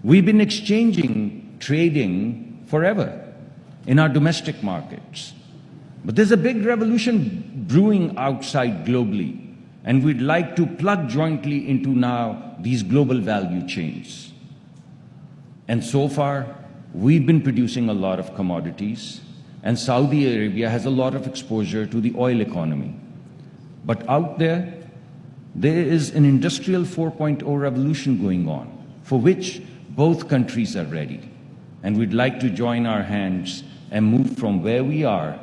We've been exchanging, trading forever in our domestic markets. But there's a big revolution brewing outside globally, and we'd like to plug jointly into now these global value chains. And so far, we've been producing a lot of commodities, and Saudi Arabia has a lot of exposure to the oil economy. But out there is an industrial 4.0 revolution going on, for which both countries are ready. And we'd like to join our hands and move from where we are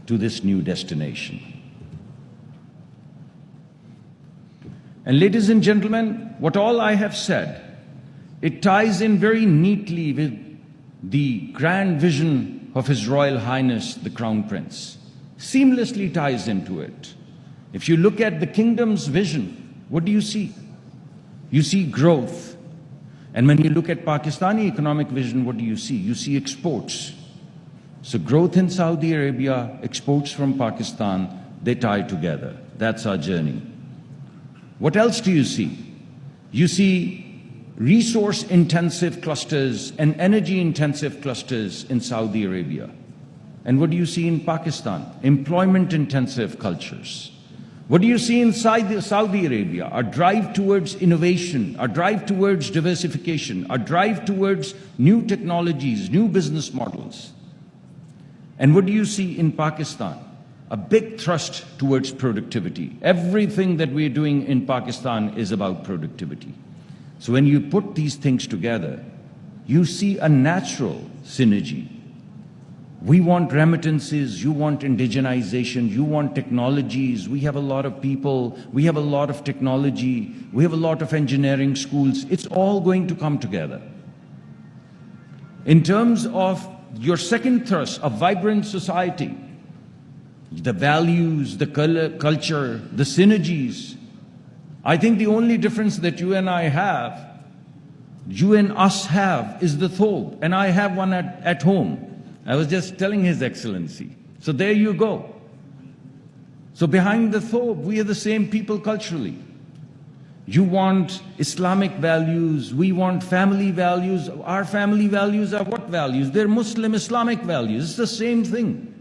to this new destination. And ladies and gentlemen, what all I have said, it ties in very neatly with the grand vision of His Royal Highness, the Crown Prince. Seamlessly ties into it. If you look at the kingdom's vision, what do you see? You see growth. And when you look at Pakistani economic vision, what do you see? You see exports. So growth in Saudi Arabia, exports from Pakistan, they tie together. That's our journey. What else do you see? You see resource-intensive clusters and energy-intensive clusters in Saudi Arabia. And what do you see in Pakistan? Employment-intensive cultures. What do you see inside Saudi Arabia? A drive towards innovation, a drive towards diversification, a drive towards new technologies, new business models. And what do you see in Pakistan? A big thrust towards productivity. Everything that we're doing in Pakistan is about productivity. So when you put these things together, you see a natural synergy. We want remittances, you want indigenization, you want technologies. We have a lot of people, we have a lot of technology, we have a lot of engineering schools. It's all going to come together. In terms of your second thrust, a vibrant society, the values, the culture, the synergies, I think the only difference that you and I have, you and us have, is the thobe, and I have one at home. I was just telling His Excellency. So there you go. So behind the thobe, we are the same people culturally. You want Islamic values, we want family values. Our family values are what values? They're Muslim Islamic values. It's the same thing.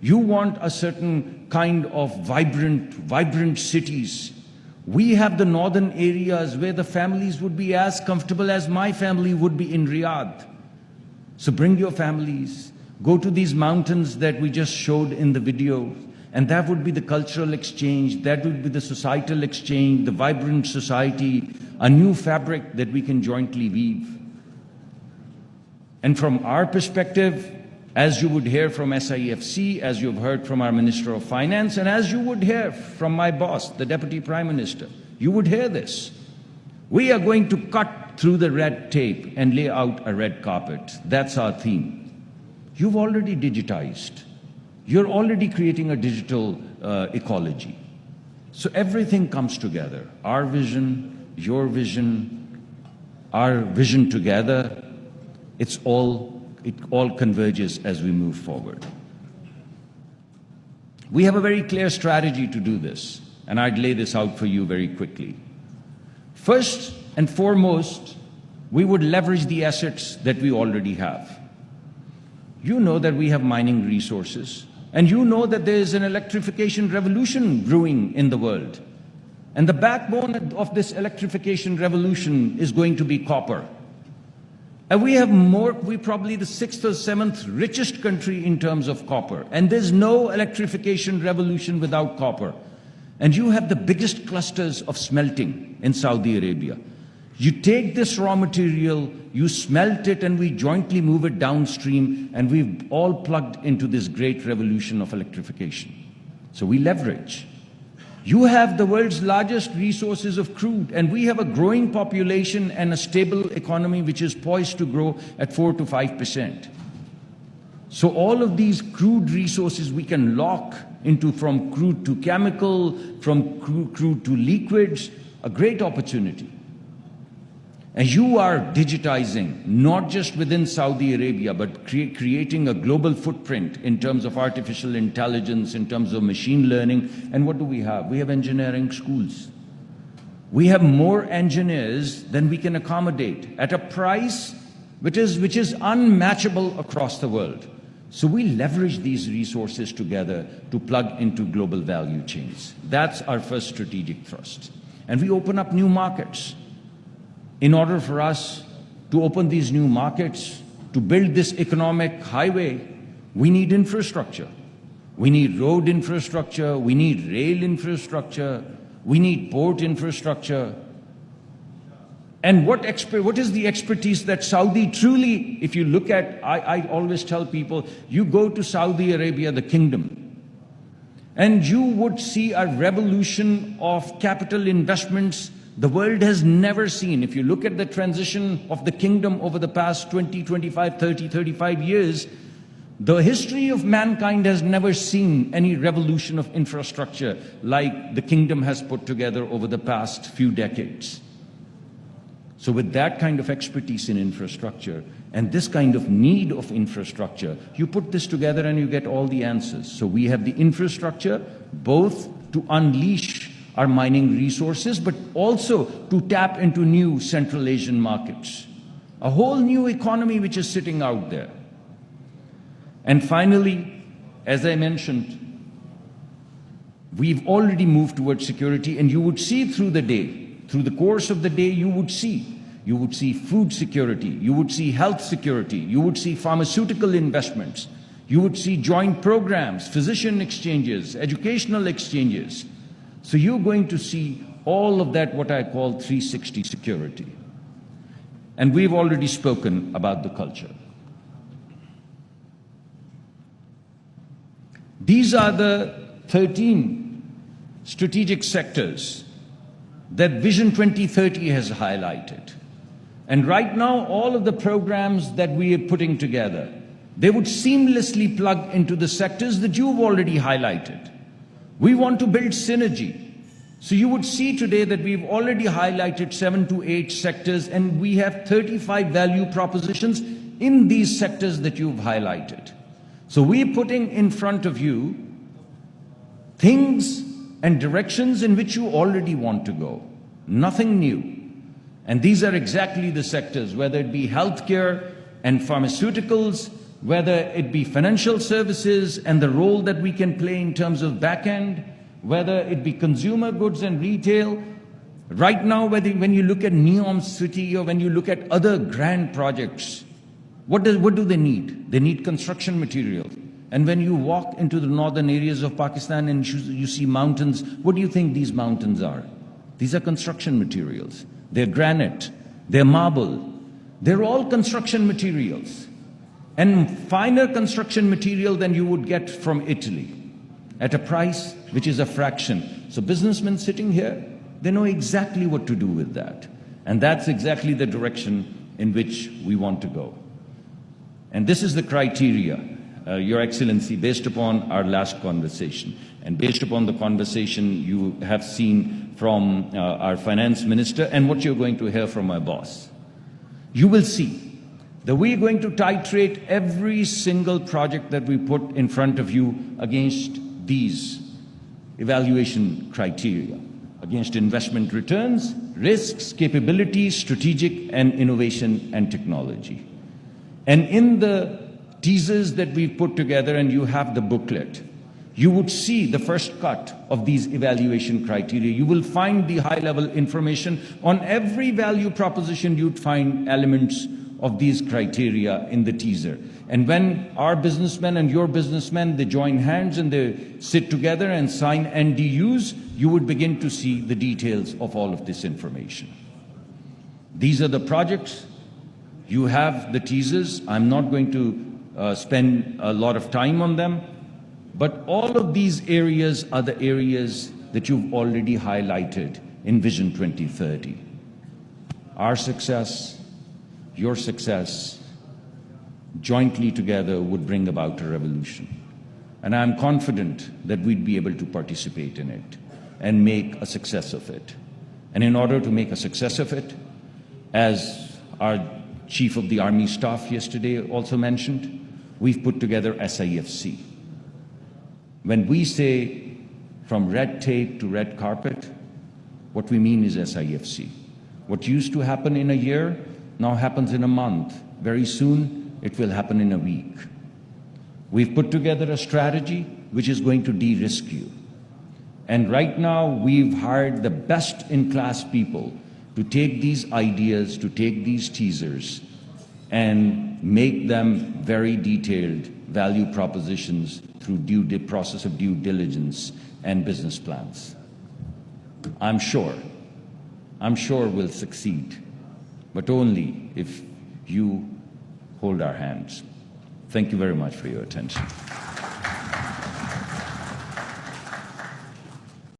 You want a certain kind of vibrant cities. We have the northern areas where the families would be as comfortable as my family would be in Riyadh. So bring your families, go to these mountains that we just showed in the video, and that would be the cultural exchange, that would be the societal exchange, the vibrant society, a new fabric that we can jointly weave. And from our perspective, as you would hear from SIFC, as you've heard from our Minister of Finance, and as you would hear from my boss, the Deputy Prime Minister, you would hear this. We are going to cut through the red tape and lay out a red carpet. That's our theme. You've already digitized. You're already creating a digital ecology. So everything comes together. Our vision, your vision, our vision together, it all converges as we move forward. We have a very clear strategy to do this, and I'd lay this out for you very quickly. First and foremost, we would leverage the assets that we already have. You know that we have mining resources, and you know that there is an electrification revolution brewing in the world. And the backbone of this electrification revolution is going to be copper. And we're probably the 6th or 7th richest country in terms of copper. And there's no electrification revolution without copper. And you have the biggest clusters of smelting in Saudi Arabia. You take this raw material, you smelt it, and we jointly move it downstream, and we've all plugged into this great revolution of electrification. So we leverage. You have the world's largest resources of crude, and we have a growing population and a stable economy which is poised to grow at 4 to 5%. So all of these crude resources we can lock into, from crude to chemical, from crude to liquids, a great opportunity. And you are digitizing, not just within Saudi Arabia, but creating a global footprint in terms of artificial intelligence, in terms of machine learning. And what do we have? We have engineering schools. We have more engineers than we can accommodate at a price which is unmatchable across the world. So we leverage these resources together to plug into global value chains. That's our first strategic thrust. And we open up new markets. In order for us to open these new markets, to build this economic highway, we need infrastructure. We need road infrastructure, we need rail infrastructure, we need port infrastructure. And what is the expertise that Saudi truly, if you look at, I always tell people, you go to Saudi Arabia, the kingdom, and you would see a revolution of capital investments the world has never seen. If you look at the transition of the kingdom over the past 20, 25, 30, 35 years, the history of mankind has never seen any revolution of infrastructure like the kingdom has put together over the past few decades. So with that kind of expertise in infrastructure and this kind of need of infrastructure, you put this together and you get all the answers. So we have the infrastructure both to unleash our mining resources, but also to tap into new Central Asian markets. A whole new economy which is sitting out there. And finally, as I mentioned, we've already moved towards security, and you would see through the day, through the course of the day, you would see food security, you would see health security, you would see pharmaceutical investments, you would see joint programs, physician exchanges, educational exchanges. So you're going to see all of that, what I call 360 security. And we've already spoken about the culture. These are the 13 strategic sectors that Vision 2030 has highlighted. And right now, all of the programs that we are putting together, they would seamlessly plug into the sectors that you've already highlighted. We want to build synergy. So you would see today that we've already highlighted 7 to 8 sectors, and we have 35 value propositions in these sectors that you've highlighted. So we're putting in front of you things and directions in which you already want to go. Nothing new. And these are exactly the sectors, whether it be healthcare and pharmaceuticals, whether it be financial services and the role that we can play in terms of back end, whether it be consumer goods and retail. Right now, when you look at Neom City or when you look at other grand projects, what do they need? They need construction material. And when you walk into the northern areas of Pakistan and you see mountains, what do you think these mountains are? These are construction materials. They're granite, they're marble. They're all construction materials. And finer construction material than you would get from Italy at a price which is a fraction. So businessmen sitting here, they know exactly what to do with that. And that's exactly the direction in which we want to go. And this is the criteria, Your Excellency, based upon our last conversation. And based upon the conversation you have seen from our finance minister and what you're going to hear from my boss, you will see that we're going to titrate every single project that we put in front of you against these evaluation criteria, against investment returns, risks, capabilities, strategic and innovation and technology. And in the teasers that we've put together, and you have the booklet, you would see the first cut of these evaluation criteria. You will find the high-level information on every value proposition. You'd find elements of these criteria in the teaser. And when our businessmen and your businessmen, they join hands and they sit together and sign NDUs, you would begin to see the details of all of this information. These are the projects. You have the teasers. I'm not going to spend a lot of time on them, but all of these areas are the areas that you've already highlighted in Vision 2030. Our success, your success, jointly together would bring about a revolution. And I'm confident that we'd be able to participate in it and make a success of it. And in order to make a success of it, as our Chief of the Army Staff yesterday also mentioned, we've put together SIFC. When we say from red tape to red carpet, What we mean is SIFC. What used to happen in a year now happens in a month. Very soon, it will happen in a week. We've put together a strategy which is going to de-risk you. And right now, we've hired the best-in-class people to take these ideas, to take these teasers, and make them very detailed value propositions through the process of due diligence and business plans. I'm sure we'll succeed, but only if you hold our hands. Thank you very much for your attention.